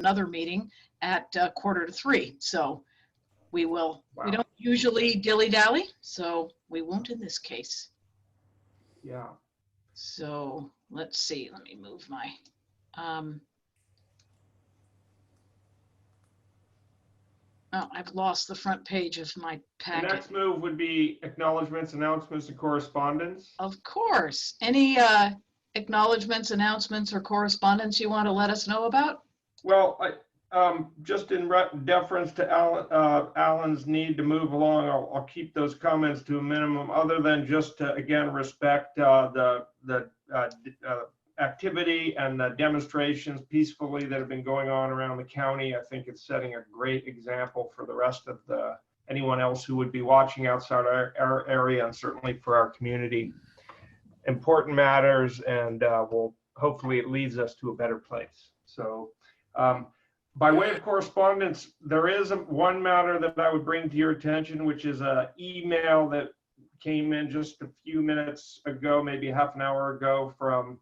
another meeting at 2:45. So we will, Wow. we don't usually dilly-dally, so we won't in this case. Yeah. So let's see, let me move my, oh, I've lost the front page of my The packet. next move would be acknowledgements, announcements, and correspondence. Of course. Any acknowledgements, announcements, or correspondence you want to let us know about? Well, just in deference to Alan's need to move along, I'll keep those comments to a minimum, other than just to, again, respect the activity and the demonstrations peacefully that have been going on around the county. I think it's setting a great example for the rest of anyone else who would be watching outside our area, and certainly for our community. Important matters, and hopefully it leads us to a better place. So by way of correspondence, there is one matter that I would bring to your attention, which is an email that came in just a few minutes ago, maybe half an hour ago, from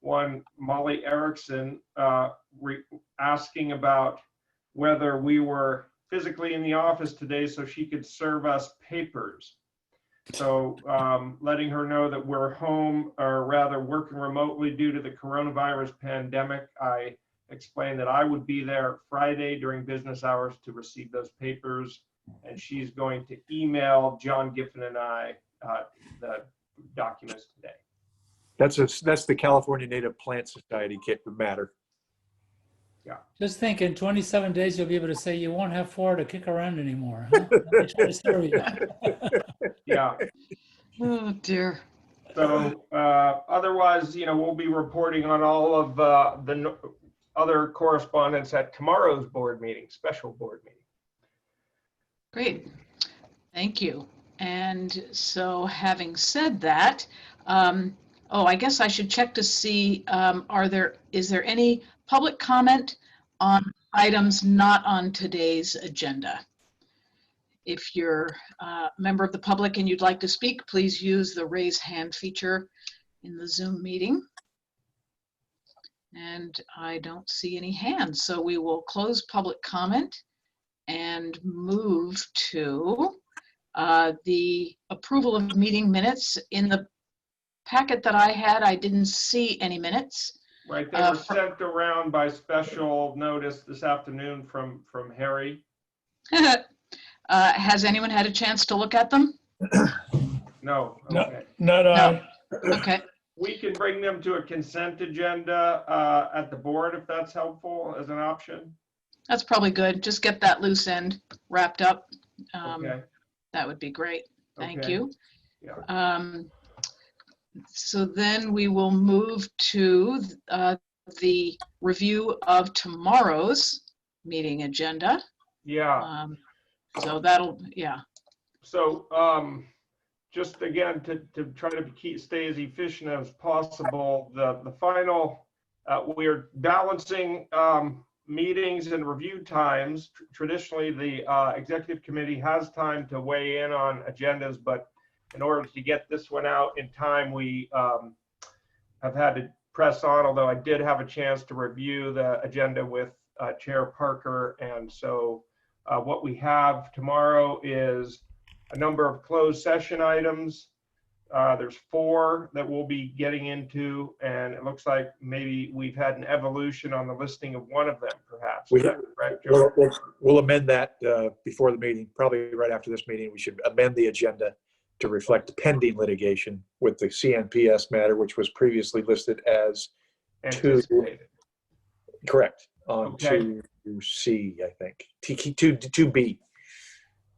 one Molly Erickson, asking about whether we were physically in the office today so she could serve us papers. So letting her know that we're home, or rather working remotely due to the coronavirus pandemic. I explained that I would be there Friday during business hours to receive those papers, and she's going to email John Giffen and I the documents today. That's the California Native Plant Society matter. Yeah. Just think, in 27 days, you'll be able to say you won't have FORA to kick around anymore. Huh? They try to serve you. Yeah. Oh dear. So otherwise, we'll be reporting on all of the other correspondence at tomorrow's board meeting, special board meeting. Great. Thank you. And so having said that, I guess I should check to see, is there any public comment on items not on today's agenda? If you're a member of the public and you'd like to speak, please use the raise hand feature in the Zoom meeting. And I don't see any hands, so we will close public comment and move to the approval of meeting minutes. In the packet that I had, I didn't see any minutes. Right, they were sent around by special notice this afternoon from Harry. Has anyone had a chance to look at them? No. Okay. No. Okay. We can bring them to a consent agenda at the board if that's helpful as an option. That's probably good. Just get that loose end wrapped up. Okay. That would be great. Thank Okay. you. Yeah. So then we will move to the review of tomorrow's meeting agenda. Yeah. So that'll, yeah. So just again, to try to stay as efficient as possible, the final, we're balancing meetings and review times. Traditionally, the executive committee has time to weigh in on agendas, but in order to get this one out in time, we have had to press on, although I did have a chance to review the agenda with Chair Parker. And so what we have tomorrow is a number of closed session items. There's 4 that we'll be getting into, and it looks like maybe we've had an evolution on the listing of one of them, perhaps. Right, We'll amend that before the meeting, probably right after this meeting. We should amend the agenda to reflect pending litigation with the CNPS matter, which was previously listed as anticipated. Correct. On Okay. 2C, I think. 2B.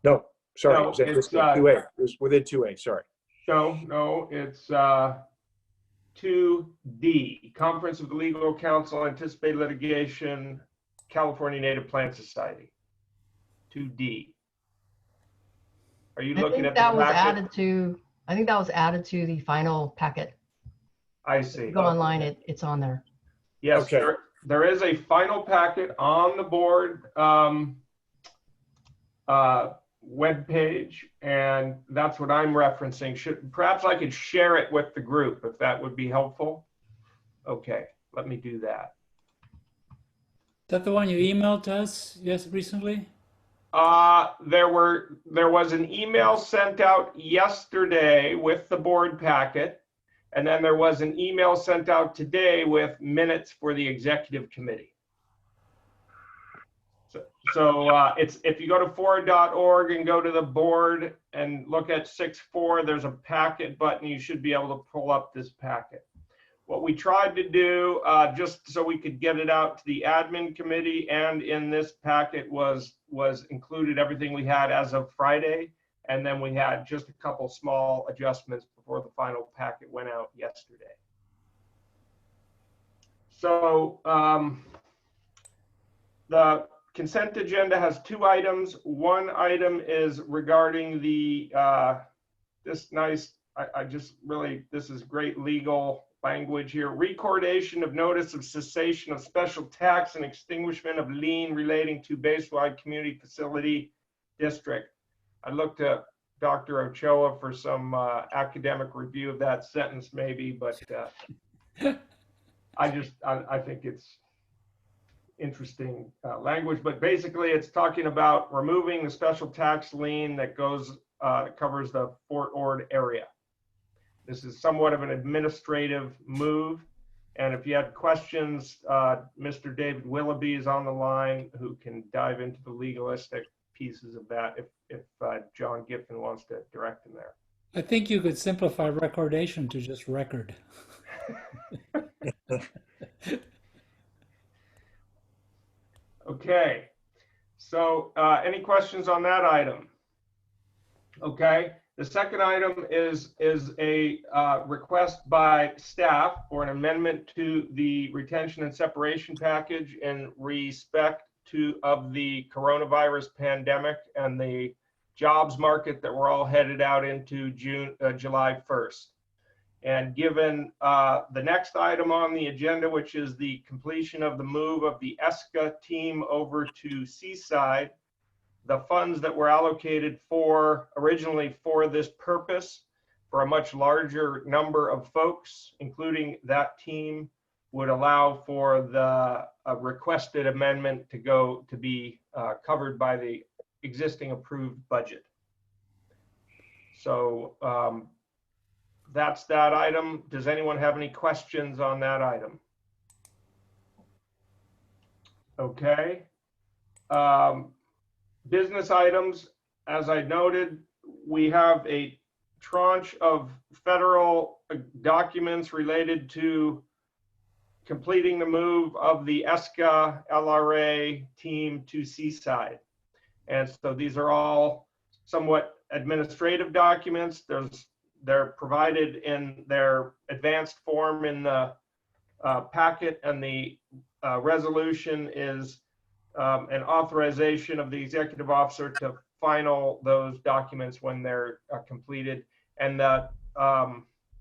No, sorry. No, it was at it's 2A. It was within 2A. Sorry. No, it's 2D, Conference of the Legal Counsel, Anticipated Litigation, California Native Plant Society. 2D. Are you looking at the packet? I think that was added to the final packet. I see. Go online, it's on there. Yes, Okay. there is a final packet on the board webpage, and that's what I'm referencing. Perhaps I could share it with the group if that would be helpful. Okay, let me do that. that the one you emailed to us recently? There was an email sent out yesterday with the board packet, and then there was an email sent out today with minutes for the executive committee. So it's, if you go to FORA.org and go to the board and look at 6.4, there's a packet button. You should be able to pull up this packet. What we tried to do, just so we could get it out to the admin committee and in this packet was included everything we had as of Friday. And then we had just a couple small adjustments before the final packet went out yesterday. So the consent agenda has 2 items. One item is regarding the, this is great legal language here. Recordation of notice of cessation of special tax and extinguishment of lien relating to Bayside Community Facility District. I looked at Dr. Ochoa for some academic review of that sentence maybe, but I think it's interesting language, but basically it's talking about removing the special tax lien that goes covers the Fort Ord area. This is somewhat of an administrative move, and if you had questions, Mr. David Willoughby is on the line who can dive into the legalistic pieces of that if John Giffen wants to direct him there. I think you could simplify recordation to just record. Okay, so any questions on that item? Okay, the second item is a request by staff for an amendment to the retention and separation package in respect of the coronavirus pandemic and the jobs market that we're all headed out into July 1st. And given the next item on the agenda, which is the completion of the move of the ESCA team over to Seaside, the funds that were allocated originally for this purpose for a much larger number of folks, including that team, would allow for the requested amendment to be covered by the existing approved budget. So that's that item. Does anyone have any questions on that item? Okay. Business items, as I noted, we have a tranche of federal documents related to completing the move of the ESCA LRA team to Seaside. And so these are all somewhat administrative documents. They're provided in their advanced form in the packet, and the resolution is an authorization of the executive officer to final those documents when they're completed. And the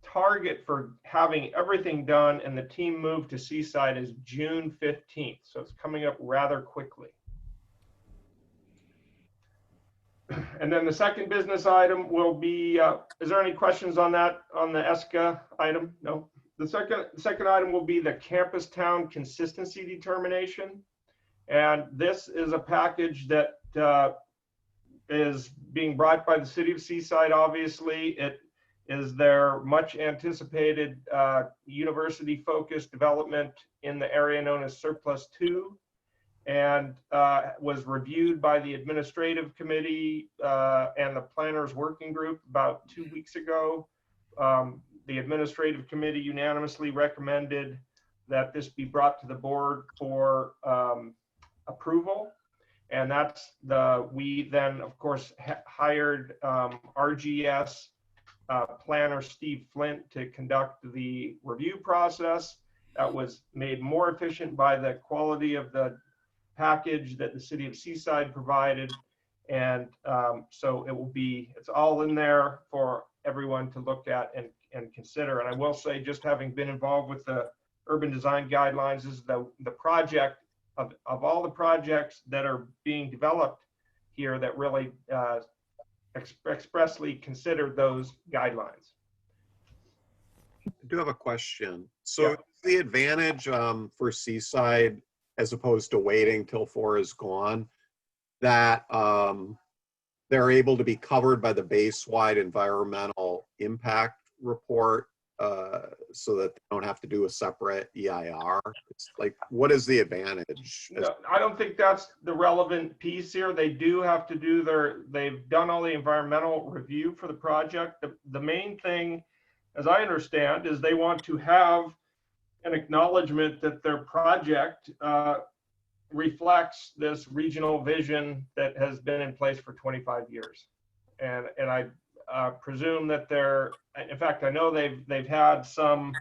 target for having everything done and the team move to Seaside is June 15th. So it's coming up rather quickly. And then the second business item will be, is there any questions on that, on the ESCA item? No. The second item will be the campus town consistency determination. And this is a package that is being brought by the city of Seaside. Obviously, it is their much anticipated university focused development in the area known as Surplus 2, and was reviewed by the administrative committee and the planners working group about 2 weeks ago. The administrative committee unanimously recommended that this be brought to the board for approval. And that's we then of course hired RGS planner Steve Flint to conduct the review process. That was made more efficient by the quality of the package that the city of Seaside provided. And so it's all in there for everyone to look at and consider. And I will say, just having been involved with the urban design guidelines, is the project of all the projects that are being developed here that really expressly considered those guidelines. I do have a question. So Yeah. the advantage for Seaside as opposed to waiting till FORA is gone, that they're able to be covered by the base-wide environmental impact report, so that they don't have to do a separate EIR. It's like, what is the advantage? No, I don't think that's the relevant piece here. They do have to do they've done all the environmental review for the project. The main thing, as I understand, is they want to have an acknowledgement that their project reflects this regional vision that has been in place for 25 years. And I presume that in fact, I know they've had some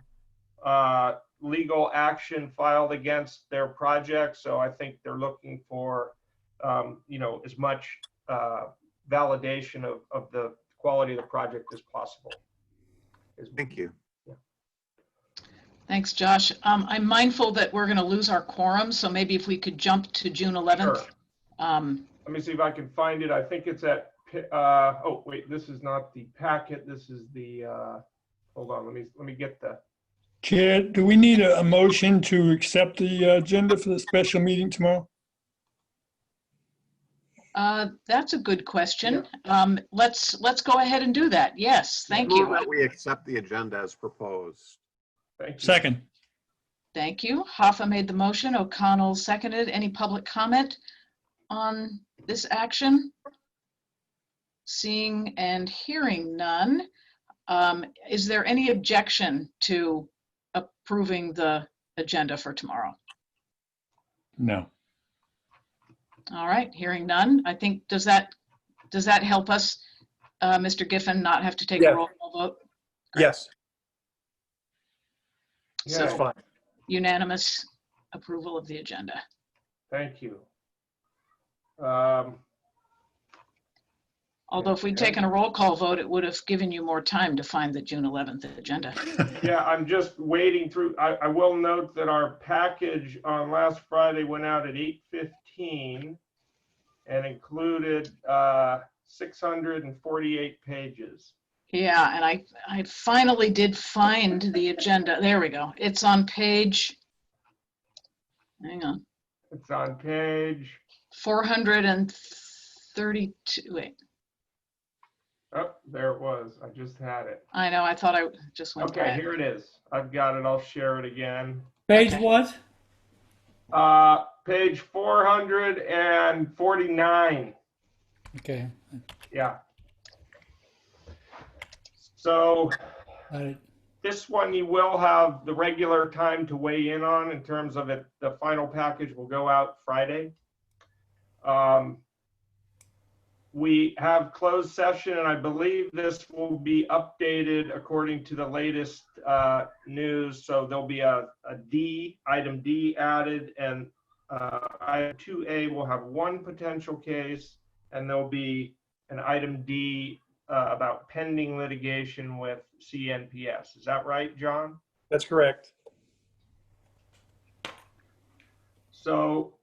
legal action filed against their project. So I think they're looking for, as much validation of the quality of the project as possible. Thank you. Thanks, Josh. I'm mindful that we're going to lose our quorum, so maybe if we could jump to June 11th. Sure. Let me see if I can find it. I think it's at, oh, wait, this is not the packet. This is the, hold on, let me get the. Chair, do we need a motion to accept the agenda for the special meeting tomorrow? That's a good question. Let's go ahead and do that. Yes, thank Move you. that we accept the agenda as proposed. Thank you. Second. Thank you. Hoffa made the motion. O'Connell seconded. Any public comment on this action? Seeing and hearing none. Is there any objection to approving the agenda for tomorrow? No. All right, hearing none. I think, does that help us, Mr. Giffen, not have to take Yeah. a roll call vote? Yes, Yeah, that's fine. Unanimous approval of the agenda. thank you. Although if we'd taken a roll call vote, it would have given you more time to find the June 11th agenda. Yeah, I'm just wading through. I will note that our package on last Friday went out at 8:15 and included 648 pages. Yeah, and I finally did find the agenda. There we go. It's on page, hang on, It's on page, 432. Wait, oh, there it was. I just had it. I know, I thought I just went by Okay, it. here it is. I've got it. I'll share it again. Page Okay. what? Page 449. Okay. Yeah. So Got it. this one you will have the regular time to weigh in on in terms of it. The final package will go out Friday. We have closed session, and I believe this will be updated according to the latest news. So there'll be a item D added, and item 2A will have one potential case, and there'll be an item D about pending litigation with CNPS. Is that right, John? That's correct. So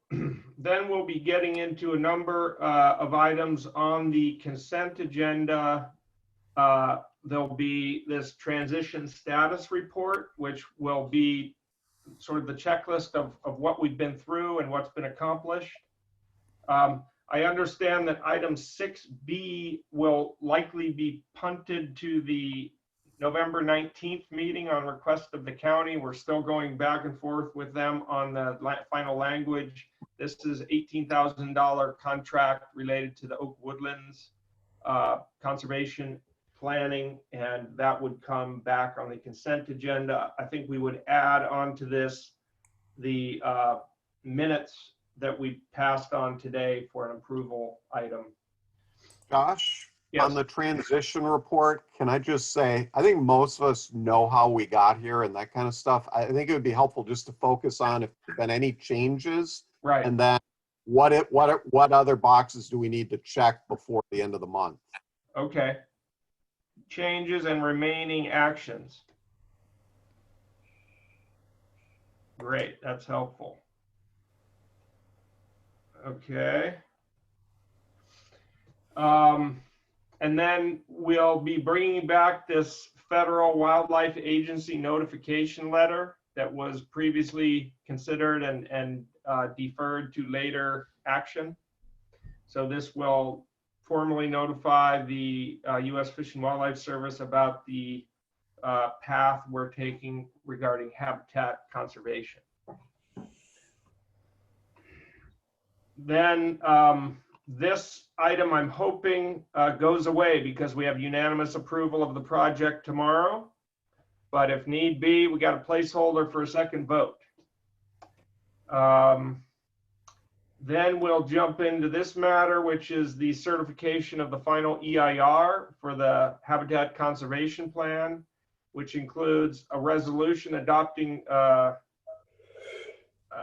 then we'll be getting into a number of items on the consent agenda. There'll be this transition status report, which will be sort of the checklist of what we've been through and what's been accomplished. I understand that item 6B will likely be punted to the November 19th meeting on request of the county. We're still going back and forth with them on the final language. This is $18,000 contract related to the Oak Woodlands conservation planning, and that would come back on the consent agenda. I think we would add onto this the minutes that we passed on today for an approval item. Josh, Yes. on the transition report, can I just say, I think most of us know how we got here and that kind of stuff. I think it would be helpful just to focus on if there's been any changes, Right. and then what other boxes do we need to check before the end of the month? Okay. Changes and remaining actions. Great, that's helpful. Okay. And then we'll be bringing back this Federal Wildlife Agency notification letter that was previously considered and deferred to later action. So this will formally notify the U.S. Fish and Wildlife Service about the path we're taking regarding habitat conservation. Then this item, I'm hoping, goes away because we have unanimous approval of the project tomorrow. But if need be, we got a placeholder for a second vote. Then we'll jump into this matter, which is the certification of the final EIR for the Habitat Conservation Plan, which includes a resolution adopting,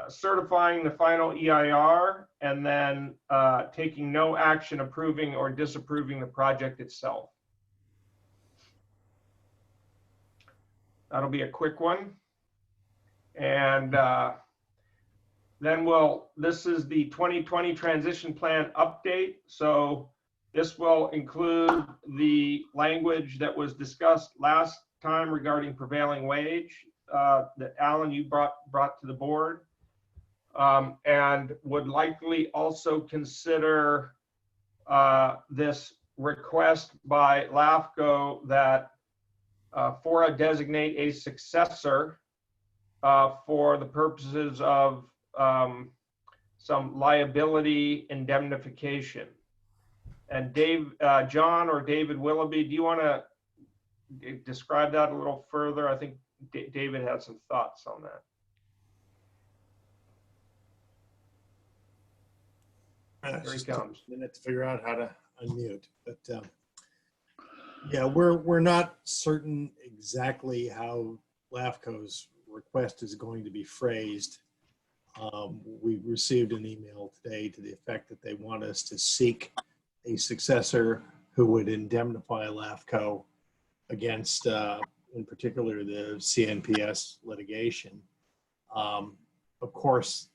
certifying the final EIR, and then taking no action approving or disapproving the project itself. That'll be a quick one. And then this is the 2020 transition plan update. So this will include the language that was discussed last time regarding prevailing wage that Alan, you brought to the board, and would likely also consider this request by LAFCO that FORA designate a successor for the purposes of some liability indemnification. And John or David Willoughby, do you want to describe that a little further? I think David had some thoughts on that. Here he comes. A minute to figure out how to unmute, but yeah, we're not certain exactly how LAFCO's request is going to be phrased. We received an email today to the effect that they want us to seek a successor who would indemnify LAFCO against, in particular, the CNPS litigation. Of course,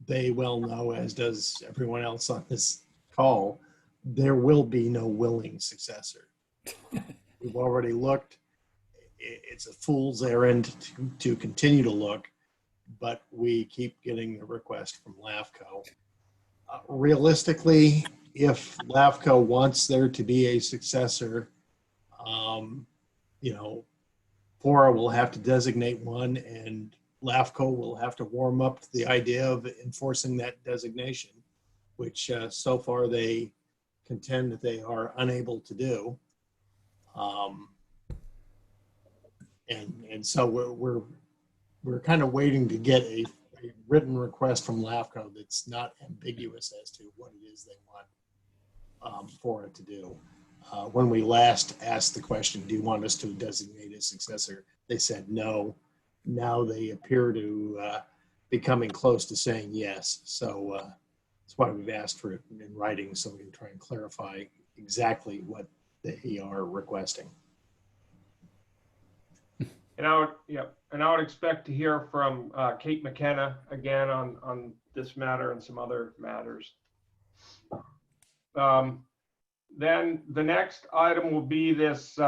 they well know, as does everyone else on this call, there will be no willing successor. We've already looked. It's a fool's errand to continue to look, but we keep getting the request from LAFCO. Realistically, if LAFCO wants there to be a successor, FORA will have to designate one, and LAFCO will have to warm up to the idea of enforcing that designation, which so far they contend that they are unable to do. And so we're kind of waiting to get a written request from LAFCO that's not ambiguous as to what it is they want for it to do. When we last asked the question, do you want us to designate a successor? They said no. Now they appear to be coming close to saying yes. So that's why we've asked for it in writing, so we can try and clarify exactly what they are requesting. And I would expect to hear from Kate McKenna again on this matter and some other matters. Then the next item will be this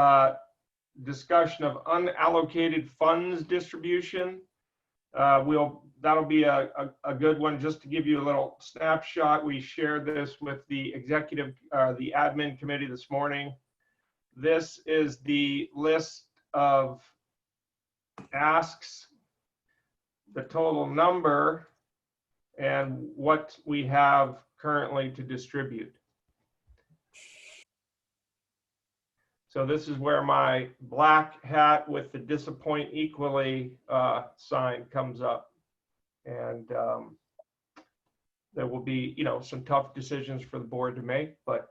discussion of unallocated funds distribution. That'll be a good one. Just to give you a little snapshot, we shared this with the the admin committee this morning. This is the list of asks, the total number, and what we have currently to distribute. So this is where my black hat with the disappoint equally sign comes up. And there will be, some tough decisions for the board to make, but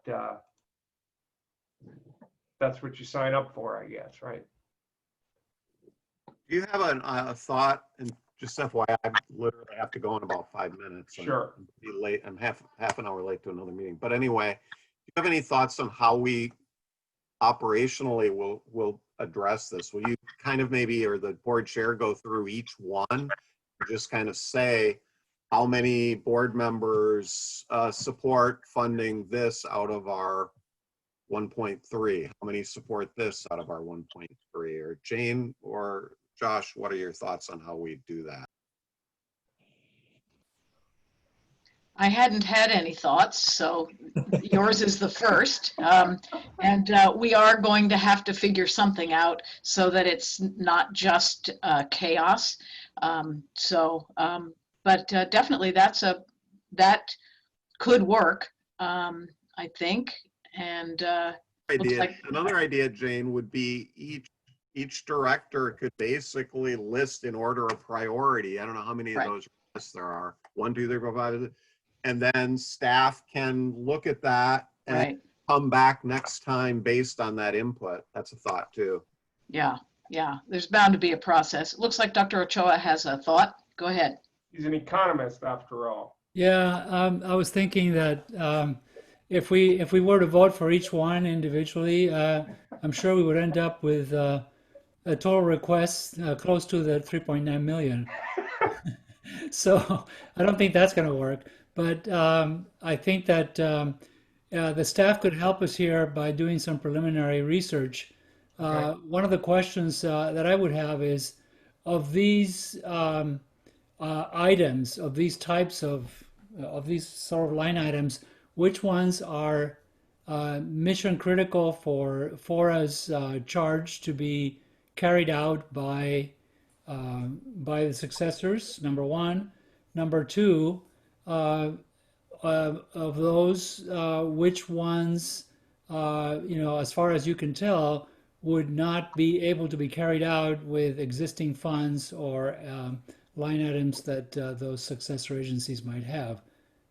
that's what you sign up for, I guess, right? Do you have a thought, and just FYI, I literally have to go in about 5 minutes. Sure. I'm be late. I'm half an hour late to another meeting. But anyway, do you have any thoughts on how we operationally will address this? Will you kind of maybe, or the board chair, go through each one, just kind of say how many board members support funding this out of our 1.3? How many support this out of our 1.3? Or Jane or Josh, what are your thoughts on how we do that? I hadn't had any thoughts, so yours is the first. And we are going to have to figure something out so that it's not just chaos. But definitely that could work, I think. And looks Idea. like, Another idea, Jane, would be each director could basically list in order of priority. I don't know how many of Right. those requests there are. 1, 2, 3, 4, 5. And then staff can look at that and right, come back next time based on that input. That's a thought too. yeah, there's bound to be a process. It looks like Dr. Ochoa has a thought. Go ahead. He's an economist after all. Yeah, I was thinking that if we were to vote for each one individually, I'm sure we would end up with a total request close to the 3.9 million. So I don't think that's going to work. But I think that the staff could help us here by doing some preliminary research. One of the questions that I would have is, of these items, of these types of these sort of line items, which ones are mission critical for FORA's charge to be carried out by the successors, number one. Number two, of those, which ones, as far as you can tell, would not be able to be carried out with existing funds or line items that those successor agencies might have.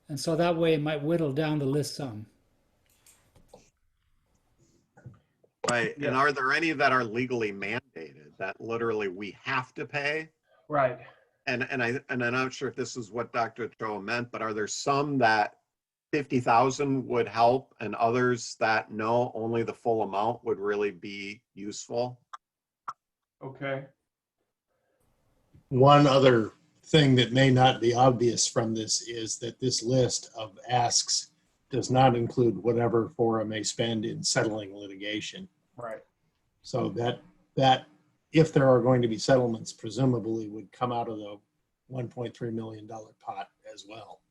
And so that way it might whittle down the list some. Right. Yeah. And are there any that are legally mandated that literally we have to pay? Right. And I'm not sure if this is what Dr. Ochoa meant, but are there some that 50,000 would help and others that no, only the full amount would really be useful? Okay. One other thing that may not be obvious from this is that this list of asks does not include whatever FORA may spend in settling litigation. Right. So that if there are going to be settlements, presumably would come out of the $1.3 million pot as well.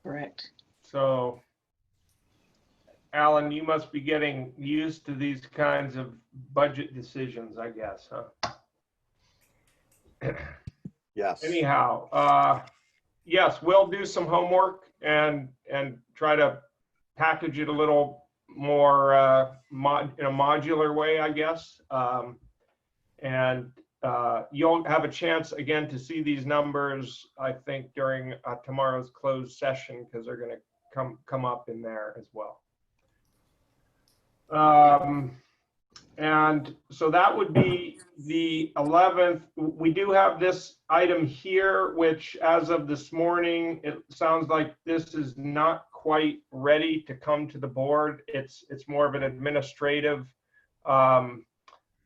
Correct. So, Alan, you must be getting used to these kinds of budget decisions, I guess, huh? Yes. Anyhow, yes, we'll do some homework and try to package it a little more in a modular way, I guess. You'll have a chance again to see these numbers, I think, during tomorrow's closed session, because they're going to come up in there as well. And so that would be the 11th. We do have this item here, which as of this morning, it sounds like this is not quite ready to come to the board. It's more of an administrative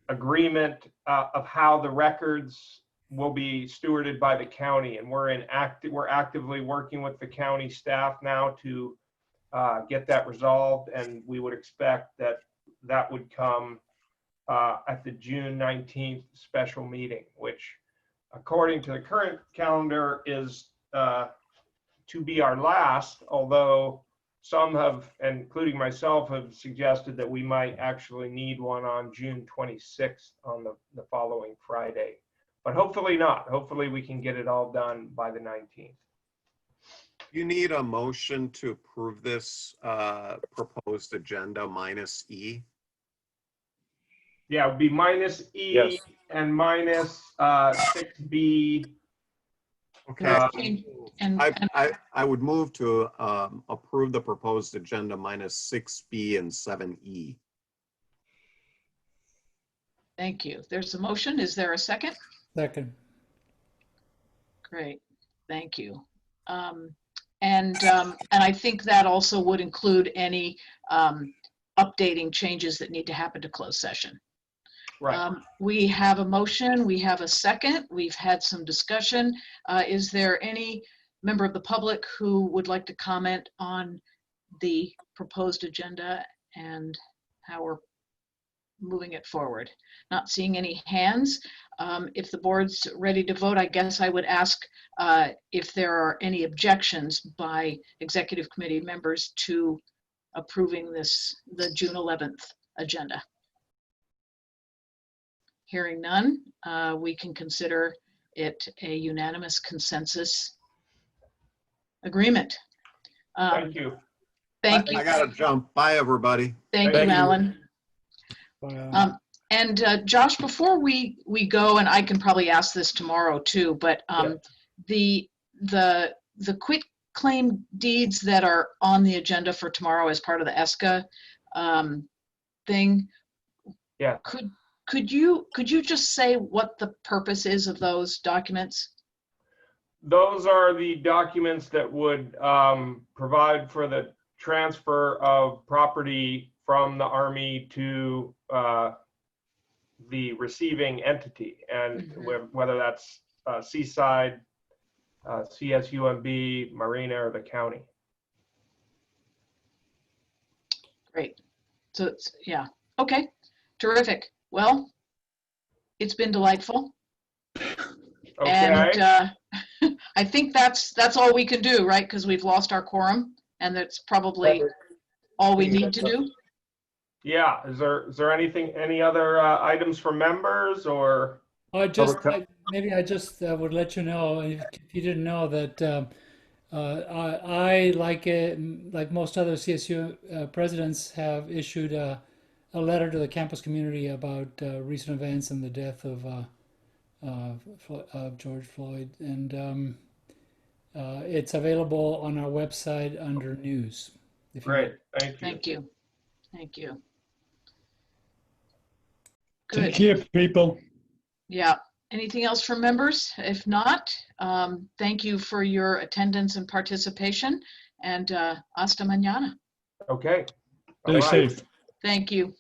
agreement of how the records will be stewarded by the county, and we're actively working with the county staff now to get that resolved, and we would expect that would come at the June 19th special meeting, which according to the current calendar is to be our last, although some have, including myself, have suggested that we might actually need one on June 26th on the following Friday. But hopefully not. Hopefully we can get it all done by the 19th. You need a motion to approve this proposed agenda minus E. Yeah, it would be minus E Yes. and minus 6B. Okay. And I would move to approve the proposed agenda minus 6B and 7E. thank you. There's a motion. Is there a second? Second. Great, thank you. And I think that also would include any updating changes that need to happen to closed session. Right. We have a motion, we have a second, we've had some discussion. Is there any member of the public who would like to comment on the proposed agenda and how we're moving it forward. Not seeing any hands. If the board's ready to vote, I guess I would ask if there are any objections by executive committee members to approving the June 11th agenda. Hearing none, we can consider it a unanimous consensus agreement. Thank you. Thank you. I gotta jump. Bye, everybody. Thank Thank you, you. Alan. And Josh, before we go, and I can probably ask this tomorrow too, but the quit claim deeds that are on the agenda for tomorrow as part of the ESCA thing. Yeah. Could you just say what the purpose is of those documents? Those are the documents that would provide for the transfer of property from the Army to the receiving entity, and whether that's Seaside, CSUMB, Marina, or the county. Great. So it's, yeah. Okay. Terrific. Well, it's been delightful. Okay. And I think that's all we can do, right? Because we've lost our quorum, and that's probably all we need to do. Yeah. Is there any other items from members or? Maybe I just would let you know, if you didn't know, that I like most other CSU presidents, have issued a letter to the campus community about recent events and the death of George Floyd, and it's available on our website under news. Great, thank you. Thank you. Thank you. Take Good. care, people. Yeah. Anything else from members? If not, thank you for your attendance and participation, and hasta mañana. Okay. Stay All right. safe. Thank you.